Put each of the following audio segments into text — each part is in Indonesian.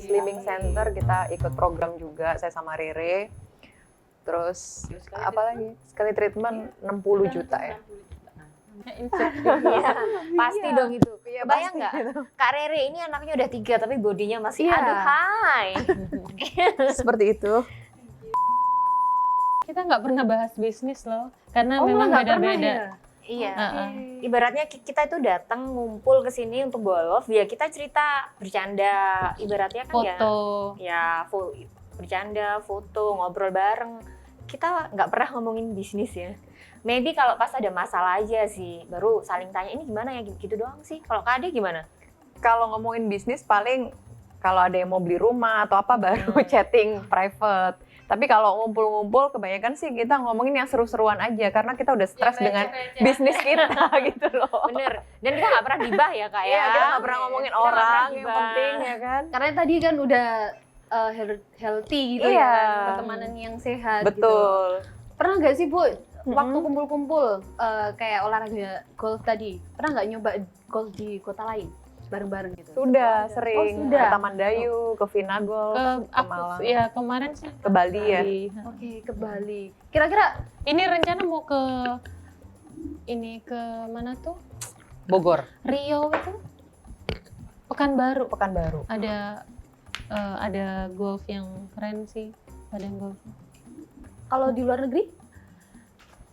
Slimming Center kita ikut program juga, saya sama Rere. Terus apa lagi? Sekali treatment 60 juta ya. Iya, pasti dong itu. Iya, Bayang pasti nggak? gitu. Kak Rere ini anaknya udah 3 tapi bodinya masih Iya. aduhai. Seperti itu. Kita nggak pernah bahas bisnis loh, karena Oh, memang nggak pernah beda-beda. ya? Iya. Heeh. Ibaratnya kita itu datang ngumpul ke sini untuk golf, ya kita cerita bercanda. Ibaratnya kan Foto. ya bercanda, foto, ngobrol bareng. Kita nggak pernah ngomongin bisnis ya. Maybe kalau pas ada masalah aja sih, baru saling tanya ini gimana ya, gitu doang sih. Kalau Kak Ade gimana? Kalau ngomongin bisnis paling kalau ada yang mau beli rumah atau apa baru chatting private. Tapi kalau ngumpul-ngumpul kebanyakan sih kita ngomongin yang seru-seruan aja karena kita udah stres dengan bisnis kita gitu loh. Bener. Dan kita nggak pernah gibah ya Kak ya. Iya, kita nggak pernah ngomongin Kita nggak orang, pernah yang gibah. penting ya kan. Karena tadi kan udah healthy gitu Iya. ya, pertemanan yang sehat gitu. Betul. Pernah nggak sih Bu, waktu kumpul-kumpul kayak olahraga golf tadi, pernah nggak nyoba golf di kota lain bareng-bareng gitu? Sudah sering sudah. ke Taman Dayu, ke Vinagol, ke Malang, Ya kemarin sih ke Bali ya. Bali. Oke, ke Bali. Kira-kira Ini rencana mau ke mana tuh? Bogor, Rio itu? Pekanbaru. Pekanbaru. Ada golf yang keren sih, badan golf. kalau di luar negeri?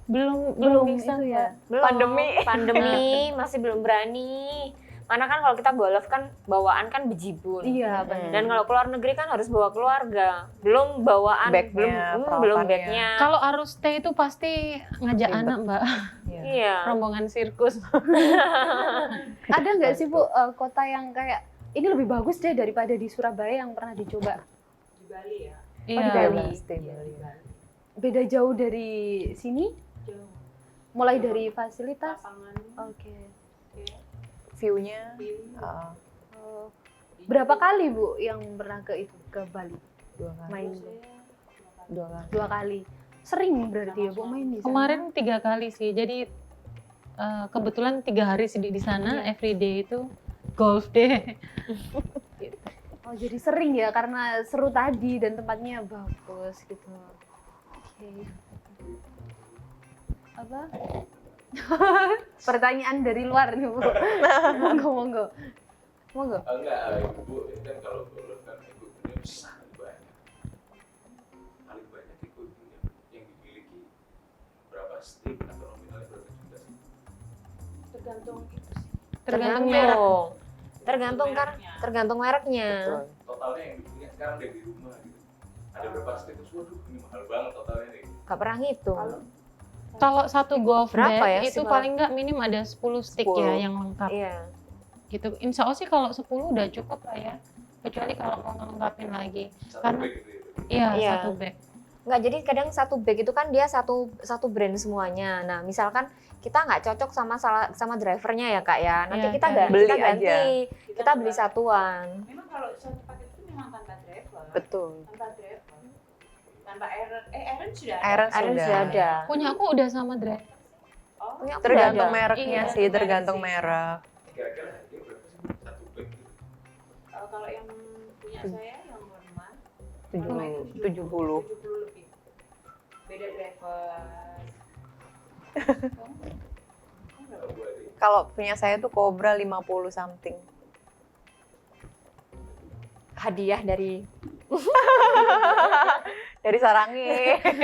Belum bisa itu ya. Belum. Pandemi. Pandemi masih belum berani. Mana kan kalau kita golf kan bawaan kan bejibun. Iya, benar. Dan kalau keluar negeri kan harus bawa keluarga. Belum bawaan, Bagnya, belum peralatannya. bagnya. Kalau harus stay itu pasti ngajak Ribet. anak Mbak, Iya. rombongan sirkus. Ada nggak sih Bu kota yang kayak ini lebih bagus deh daripada di Surabaya yang pernah dicoba? Di Bali ya. di Iya. Bali. Pasti Bali. Beda jauh dari sini? Jauh. Mulai dari fasilitas? Lapangan. Oke. View-nya. Oh. Berapa kali Bu yang pernah ke Bali? 2 kali. Main 2 kali. 2 kali. Sering berarti ya Bu main di sana? Kemarin 3 kali sih, jadi kebetulan 3 hari sih di sana, everyday itu golf day. Oh jadi sering ya karena seru tadi dan tempatnya bagus gitu. Oke. Apa? Pertanyaan dari luar nih Bu. Monggo. Enggak, Ibu, ini kan kalau golf kan equipment-nya sangat banyak. Paling banyak equipment yang dimiliki berapa stick atau nominalnya berapa juta sih? Tergantung Tergantung mereknya. Betul. Totalnya yang punya sekarang udah di rumah gitu. Ada berapa stick? Terus waduh ini mahal banget totalnya nih. Gak pernah ngitung. Kalau satu golf Berapa bag ya itu sih, paling nggak minim ada 10 stick 10. ya yang lengkap. Iya. Gitu. Insya Allah sih kalau 10 udah cukup lah ya. Kecuali kalau mau ngelengkapin lagi. Satu Karena bag gitu ya. iya, Iya. satu bag. Nggak, jadi kadang satu bag itu kan dia satu brand semuanya. Nah, misalkan kita nggak cocok sama drivernya ya Kak ya. Nanti Iya, kita kan. Beli kita ganti. aja. Kita beli satuan. Memang kalau satu paket itu memang tanpa driver. Betul. Tanpa driver. Tanpa Aaron sudah ada. Aaron Ada sudah. sudah ada. Punya aku udah sama driver. Oh, Punya aku Tergantung udah ada. mereknya Iya, sih, tergantung merek. Kira-kira harganya berapa sih Bu? Satu bag gitu. kalau yang punya saya yang normal 70. 70 lebih. Beda driver. Kalau Bu Ade, Kalau punya saya tuh Cobra 50 something. Hadiah dari Dari Sarangi.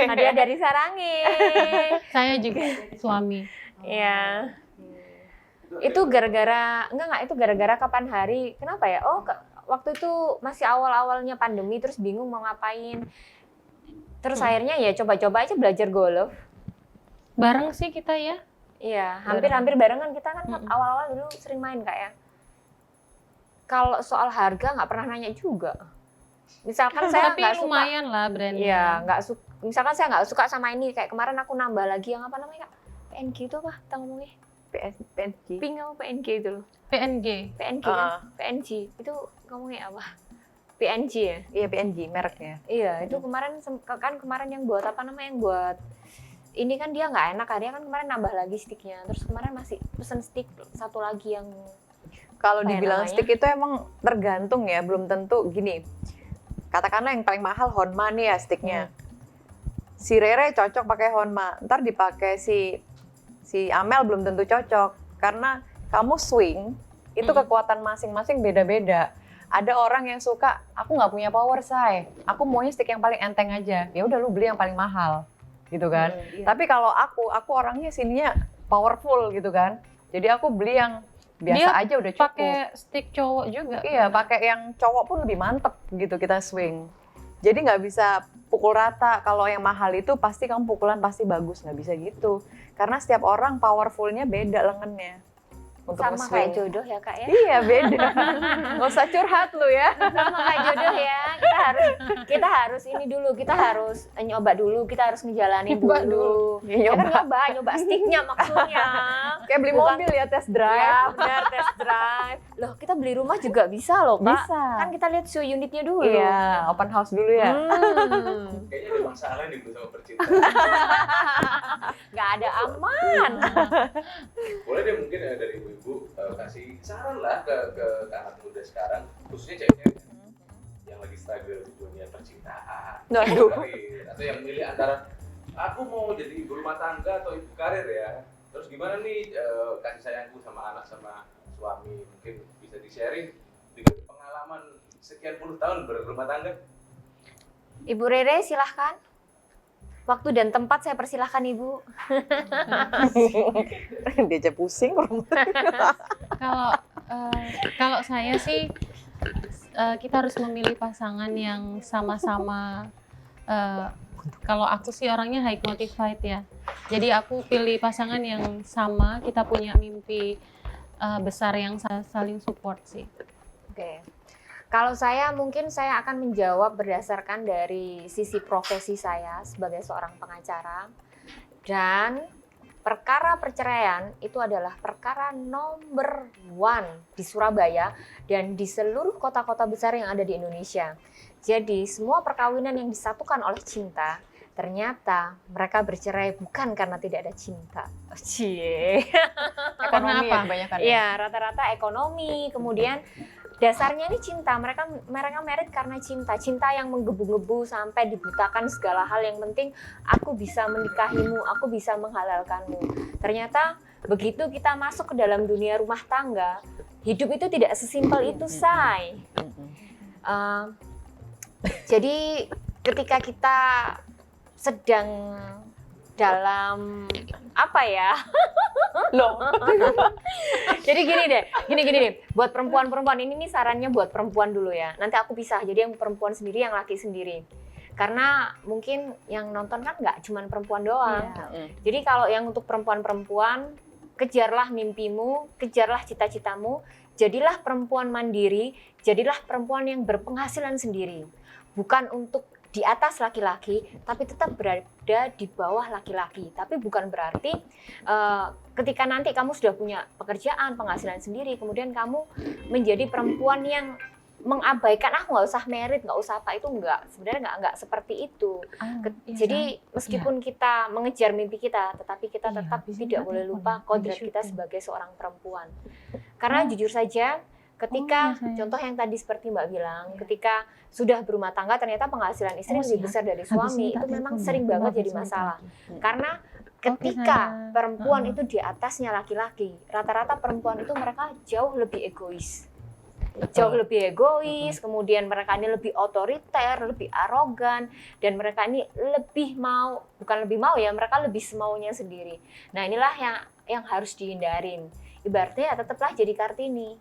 hadiah dari Sarangi. Saya juga suami. Iya. Itu gara-gara itu gara-gara kapan hari? Kenapa ya? Oh, waktu itu masih awal-awalnya pandemi terus bingung mau ngapain. Terus akhirnya ya coba-coba aja belajar golf. Bareng sih kita ya. Iya, hampir-hampir barengan kita kan awal-awal dulu sering main Kak ya. Kalau soal harga nggak pernah nanya juga. Misalkan saya Tapi nggak suka, lumayan lah brandnya. iya nggak suka. Misalkan saya nggak suka sama ini, kayak kemarin aku nambah lagi yang apa namanya Kak? PNG itu apa? Kita ngomongnya PNG. pink apa PNG itu loh? PNG. PNG kan? PNG itu ngomongnya apa? PNG ya? Iya PNG mereknya. Iya, itu kemarin kemarin yang buat apa namanya yang buat ini kan dia nggak enak, dia kan kemarin nambah lagi sticknya. Terus kemarin masih pesen stick satu lagi yang Kalau Apa ya dibilang namanya? stick itu emang tergantung ya, belum tentu gini. Katakanlah yang paling mahal Honma nih ya sticknya. Si Rere cocok pakai Honma, ntar dipakai si Amel belum tentu cocok karena kamu swing itu kekuatan masing-masing beda-beda. Ada orang yang suka, aku nggak punya power say, aku maunya stick yang paling enteng aja. Ya udah lu beli yang paling mahal, gitu kan. Tapi kalau aku orangnya sininya powerful gitu kan. Jadi aku beli yang biasa Dia aja udah cukup. Pakai stick cowok juga. Iya, pakai yang cowok pun lebih mantep gitu kita swing. Jadi nggak bisa pukul rata. Kalau yang mahal itu pasti kamu pukulan pasti bagus, nggak bisa gitu. Karena setiap orang powerfulnya beda lengannya untuk Sama nge-swing. kayak jodoh ya Kak ya. Iya beda. Nggak usah curhat lu ya. Sama kayak jodoh ya. Kita harus ini dulu, kita harus nyoba dulu, kita harus ngejalanin Nyoba dulu. Ya, Ya kan nyoba sticknya maksudnya. Kayak beli Bukan- mobil ya test drive. Ya benar, test drive. Loh kita beli rumah juga bisa loh Kak. Bisa. Kan kita lihat show unitnya dulu. Iya, open house dulu ya. Kayaknya ada masalah nih Bu sama percintaan. Nggak ada aman. Boleh deh mungkin dari ibu-ibu kasih saran lah ke anak muda sekarang, khususnya cewek-cewek yang lagi struggle di dunia percintaan, Waduh. karir, atau yang milih antara aku mau jadi ibu rumah tangga atau ibu karir ya. Terus gimana nih kasih sayangku sama anak sama suami, mungkin bisa di-sharing dengan pengalaman sekian puluh tahun berumah tangga. Ibu Rere silahkan. Waktu dan tempat saya persilahkan Ibu. Dia aja pusing. Kalau saya sih kita harus memilih pasangan yang sama-sama kalau aku sih orangnya high motivated ya. Jadi aku pilih pasangan yang sama, kita punya mimpi besar yang saling support sih. Oke. Kalau saya mungkin saya akan menjawab berdasarkan dari sisi profesi saya sebagai seorang pengacara. Dan perkara perceraian itu adalah perkara nomor 1 di Surabaya dan di seluruh kota-kota besar yang ada di Indonesia. Jadi semua perkawinan yang disatukan oleh cinta, ternyata mereka bercerai bukan karena tidak ada cinta. Cie. Ekonomi apa? ya kebanyakan. Iya, rata-rata ekonomi, kemudian dasarnya ini cinta. Mereka married karena cinta. Cinta yang menggebu-gebu sampai dibutakan segala hal. Yang penting aku bisa menikahimu, aku bisa menghalalkanmu. Ternyata begitu kita masuk ke dalam dunia rumah tangga, hidup itu tidak sesimpel itu, say. Jadi ketika kita sedang dalam apa ya? Loh. Jadi gini deh, buat perempuan-perempuan ini nih sarannya buat perempuan dulu ya. Nanti aku pisah, jadi yang perempuan sendiri, yang laki sendiri. Karena mungkin yang nonton kan nggak cuma perempuan doang. Jadi kalau yang untuk perempuan-perempuan, kejarlah mimpimu, kejarlah cita-citamu, jadilah perempuan mandiri, jadilah perempuan yang berpenghasilan sendiri. Bukan untuk di atas laki-laki, tapi tetap berada di bawah laki-laki. Tapi bukan berarti ketika nanti kamu sudah punya pekerjaan, penghasilan sendiri, kemudian kamu menjadi perempuan yang mengabaikan, aku nggak usah merit, nggak usah apa, itu enggak. Sebenarnya nggak seperti itu. Jadi meskipun kita mengejar mimpi kita, tetapi kita tetap tidak boleh lupa kodrat kita sebagai seorang perempuan. Karena jujur saja, ketika contoh yang tadi seperti Mbak bilang, ketika sudah berumah tangga ternyata penghasilan istri lebih besar dari suami, itu memang sering banget jadi masalah. Karena ketika perempuan itu di atasnya laki-laki, rata-rata perempuan itu mereka jauh lebih egois. Kemudian mereka ini lebih otoriter, lebih arogan, dan mereka ini mereka lebih semaunya sendiri. Nah inilah yang harus dihindarin. Ibaratnya ya tetaplah jadi Kartini.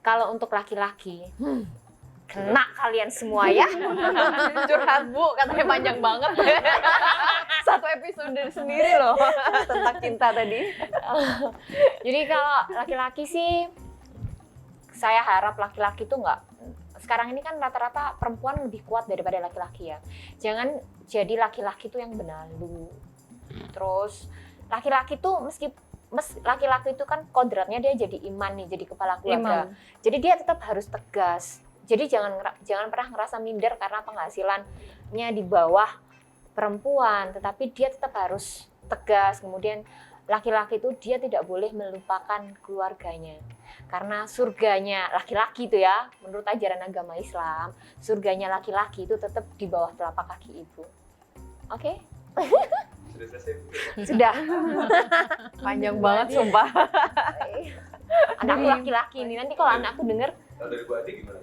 Kalau untuk laki-laki, kena kalian semua ya. Curhat Bu, katanya panjang banget. Satu episode sendiri loh tentang cinta tadi. Jadi kalau laki-laki sih, saya harap laki-laki tuh nggak, sekarang ini kan rata-rata perempuan lebih kuat daripada laki-laki ya. Jangan jadi laki-laki tuh yang benalu. Terus laki-laki tuh laki-laki itu kan kodratnya dia jadi imam nih, jadi kepala keluarga. Jadi dia tetap harus tegas. Jadi jangan pernah ngerasa minder karena penghasilannya di bawah perempuan, tetapi dia tetap harus tegas. Kemudian laki-laki itu dia tidak boleh melupakan keluarganya. Karena surganya laki-laki itu ya, menurut ajaran agama Islam, surganya laki-laki itu tetap di bawah telapak kaki ibu. Oke? Sudah selesai. Sudah. Panjang banget sumpah. Anakku laki-laki ini, nanti kalau anakku denger, Kalau dari Bu Adi gimana?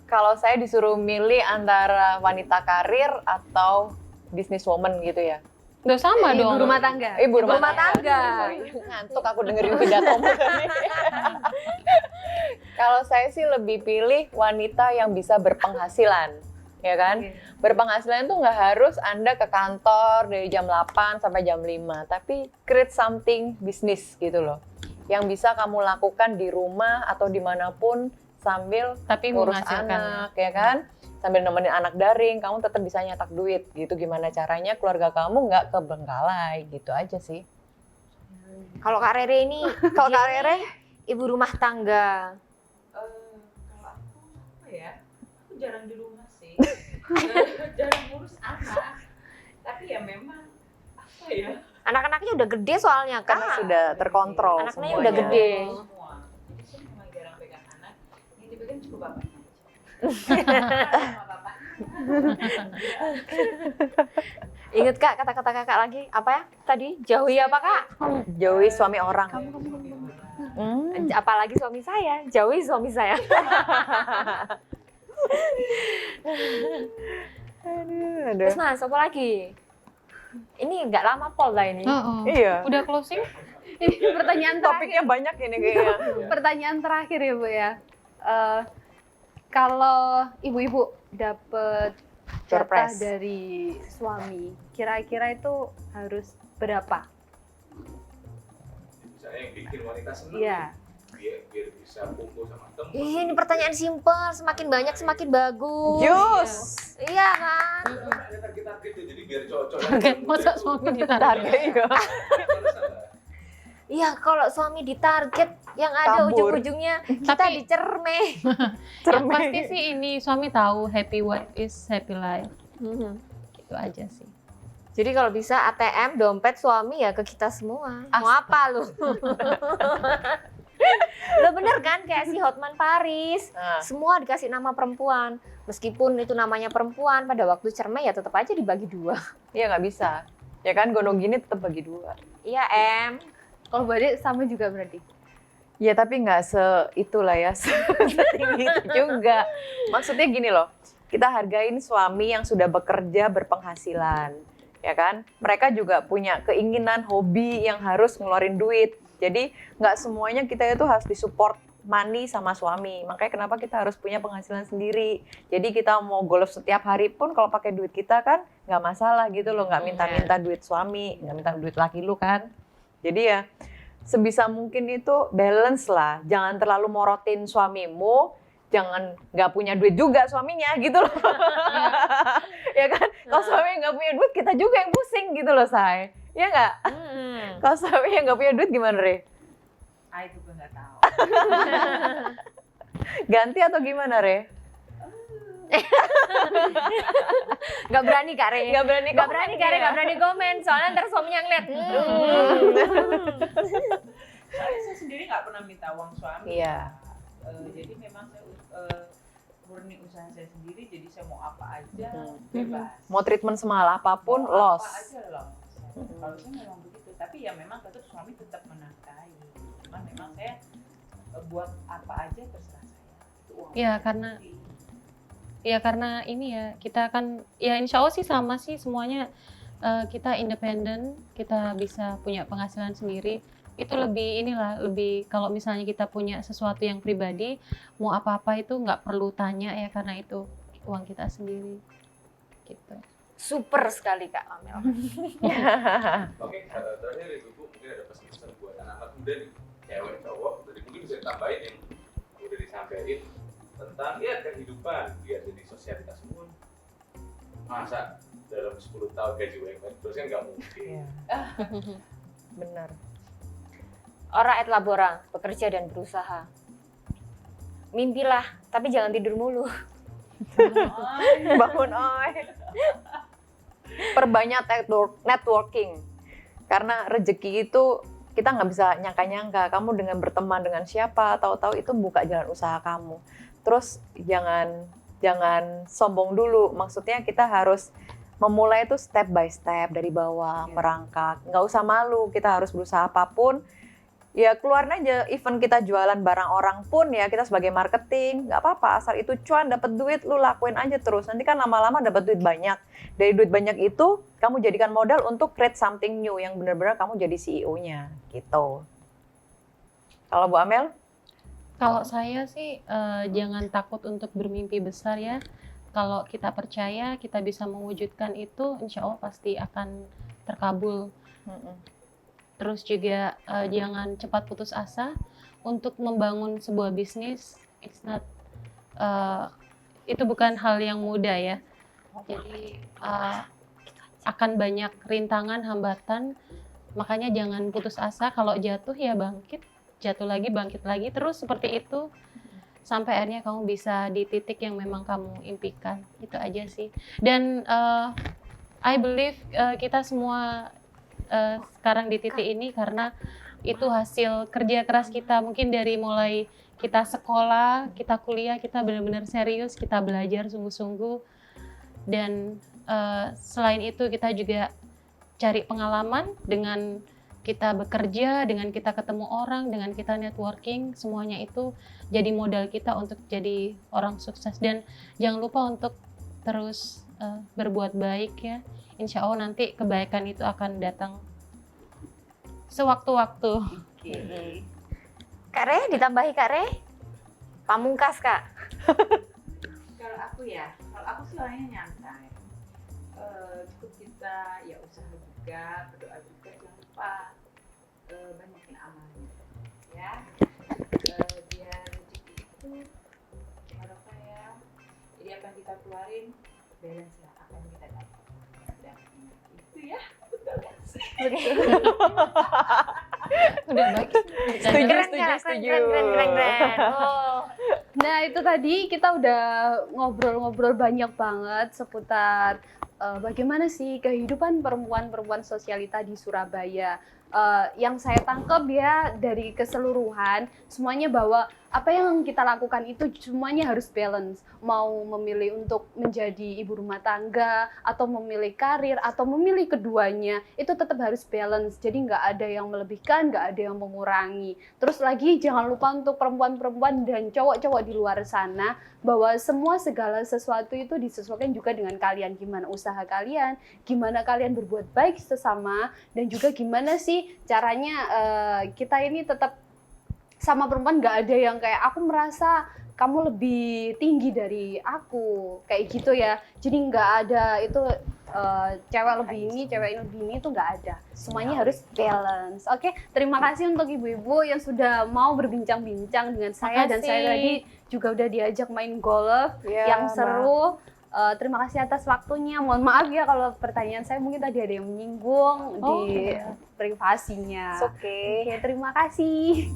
Kalau saya disuruh milih antara wanita karir atau businesswoman gitu ya. Udah sama Ibu dong. rumah tangga. Ibu rumah tangga. Sorry, ngantuk aku dengerin pidatomu tadi. Kalau saya sih lebih pilih wanita yang bisa berpenghasilan, ya kan? Oke. Berpenghasilan itu nggak harus Anda ke kantor dari jam 8 sampai jam 5, tapi create something bisnis gitu loh. Yang bisa kamu lakukan di rumah atau dimanapun sambil Tapi ngurus menghasilkan. anak, ya kan? Sambil nemenin anak daring, kamu tetap bisa nyetak duit gitu. Gimana caranya keluarga kamu nggak kebengkalai gitu aja sih. kalau Kak Rere ini, Kalau dia Kak ini Rere? ibu rumah tangga. Kalau aku apa ya? Aku jarang di rumah sih. Jarang ngurus anak. Tapi ya memang apa ya? Anak-anaknya udah gede soalnya Karena Kak. sudah terkontrol Anaknya semuanya. udah gede. Semua. Jadi saya memang jarang pegang anak. Yang dipegang cuma bapaknya aja. Sama bapaknya. Ingat Kak, kata-kata Kakak lagi apa ya? Tadi jauhi apa Kak? Jauhi suami orang. Apalagi suami saya, jauhi suami saya. Aduh. Terus Mas, apa lagi? Ini nggak lama pol lah ini. Oh, oh. Iya. Udah closing? Ini pertanyaan terakhir. Topiknya banyak ini kayaknya. Pertanyaan terakhir ya Bu ya. Kalau ibu-ibu dapet jatah Surprise. dari suami, kira-kira itu harus berapa? Misalnya yang bikin wanita senang. Iya. Biar bisa kumpul sama teman. Ih, ini pertanyaan simpel, semakin banyak semakin bagus. Jus. Iya kan? Ada target-target ya, jadi biar cocok. Target masa suami ditarget. Target ya. Iya, kalau suami ditarget yang ada Kabur. ujung-ujungnya kita Tapi- dicermeh. Yang pasti sih ini suami tahu happy wife is happy life. Gitu aja sih. Jadi kalau bisa ATM dompet suami ya ke kita semua. Mau apa lu? Lo bener kan kayak si Hotman Paris. Nah, Semua dikasih nama perempuan. Meskipun itu namanya perempuan, pada waktu cermai ya tetap aja dibagi dua. iya nggak bisa. Ya kan gonong gini tetap bagi dua. Iya, Em. Kalau Bu Ade sama juga berarti. Ya tapi nggak itulah ya, setinggi itu juga. Maksudnya gini loh, kita hargain suami yang sudah bekerja berpenghasilan, ya kan? Mereka juga punya keinginan, hobi yang harus ngeluarin duit. Jadi nggak semuanya kita itu harus disupport money sama suami. Makanya kenapa kita harus punya penghasilan sendiri. Jadi kita mau golf setiap hari pun kalau pakai duit kita kan nggak masalah gitu loh, nggak minta-minta duit suami, nggak minta duit laki lu kan. Jadi ya sebisa mungkin itu balance lah, jangan terlalu morotin suamimu, jangan nggak punya duit juga suaminya gitu loh. Ya kan, kalau suami nggak punya duit kita juga yang pusing gitu loh say, ya nggak? Kalau suami yang nggak punya duit gimana Re? Ah, itu gue nggak tahu. Ganti atau gimana Re? Gak berani Kak Re. Nggak berani Gak komen berani Kak Re, ya? gak berani komen. Soalnya ntar suaminya ngeliat. Soalnya saya sendiri nggak pernah minta uang suami. Iya. Jadi memang saya murni usaha saya sendiri. Jadi saya mau apa aja Hmm. bebas. Mau treatment semahal apapun Mau loss. Apa aja loss. Kalau saya memang begitu. Tapi ya memang tetap suami tetap menafkahi. Cuman memang saya buat apa aja terserah saya. Itu uang Iya, saya karena- sendiri. Ya karena ini ya kita kan ya insya Allah sih sama sih semuanya kita independen, kita bisa punya penghasilan sendiri. Itu lebih inilah lebih kalau misalnya kita punya sesuatu yang pribadi mau apa-apa itu nggak perlu tanya ya karena itu uang kita sendiri gitu. Super sekali Kak Amel. Oke, terakhir Ibu mungkin ada pesan-pesan buat anak-anak muda nih, cewek cowok, jadi mungkin bisa ditambahin yang udah disampaikan tentang ya kehidupan biar jadi sosialitas pun. Masa dalam 10 tahun gaji UMR terus kan nggak mungkin. Iya. Benar. Ora et labora, bekerja dan berusaha. Mimpilah, tapi jangan tidur mulu. Bangun oi. Perbanyak networking. Karena rezeki itu kita nggak bisa nyangka-nyangka kamu dengan berteman dengan siapa, tahu-tahu itu buka jalan usaha kamu. Terus jangan sombong dulu, maksudnya kita harus memulai itu step by step dari bawah, merangkak. Nggak usah malu, kita harus berusaha apapun. Ya keluarin aja, even kita jualan barang orang pun ya, kita sebagai marketing, nggak apa-apa, asal itu cuan, dapat duit, lu lakuin aja terus. Nanti kan lama-lama dapat duit banyak. Dari duit banyak itu, kamu jadikan modal untuk create something new, yang benar-benar kamu jadi CEO-nya, gitu. Kalau Bu Amel? Kalau saya sih jangan takut untuk bermimpi besar ya. Kalau kita percaya kita bisa mewujudkan itu, insya Allah pasti akan terkabul. Terus juga jangan cepat putus asa untuk membangun sebuah bisnis. It's not, itu bukan hal yang mudah ya. Jadi akan banyak rintangan, hambatan. Makanya jangan putus asa. Kalau jatuh ya bangkit, jatuh lagi, bangkit lagi, terus seperti itu sampai akhirnya kamu bisa di titik yang memang kamu impikan. Itu aja sih. Dan I believe kita semua sekarang di titik ini karena itu hasil kerja keras kita. Mungkin dari mulai kita sekolah, kita kuliah, kita benar-benar serius, kita belajar sungguh-sungguh. Dan selain itu kita juga cari pengalaman dengan kita bekerja, dengan kita ketemu orang, dengan kita networking, semuanya itu jadi modal kita untuk jadi orang sukses. Dan jangan lupa untuk terus berbuat baik ya. Insya Allah nanti kebaikan itu akan datang sewaktu-waktu. Kak Re, ditambahi Kak Re? Pamungkas Kak. Kalau aku sih orangnya nyantai. Cukup kita ya usaha juga, berdoa juga, jangan lupa banyakin amalnya, ya. Biar rezeki itu barokah ya. Jadi apa yang kita keluarin, balance lah apa yang kita dapat. Itu ya, betul kan sih? Udah baik. Keren. Oh. Nah itu tadi kita udah ngobrol-ngobrol banyak banget seputar bagaimana sih kehidupan perempuan-perempuan sosialita di Surabaya. Yang saya tangkap ya dari keseluruhan semuanya bahwa apa yang kita lakukan itu semuanya harus balance. Mau memilih untuk menjadi ibu rumah tangga atau memilih karir atau memilih keduanya, itu tetap harus balance. Jadi nggak ada yang melebihkan, nggak ada yang mengurangi. Terus lagi jangan lupa untuk perempuan-perempuan dan cowok-cowok di luar sana bahwa semua segala sesuatu itu disesuaikan juga dengan kalian. Gimana usaha kalian, gimana kalian berbuat baik sesama, dan juga gimana sih caranya kita ini tetap sama perempuan, nggak ada yang kayak aku merasa kamu lebih tinggi dari aku kayak gitu ya. Jadi nggak ada itu cewek lebih ini, cewek lebih ini, itu nggak ada. Semuanya harus balance. Oke, terima kasih untuk ibu-ibu yang sudah mau berbincang-bincang dengan saya. Dan saya tadi juga udah diajak main golf yang seru. Terima kasih atas waktunya. Mohon maaf ya kalau pertanyaan saya mungkin tadi ada yang menyinggung di privasinya. Oke. Oke, terima kasih.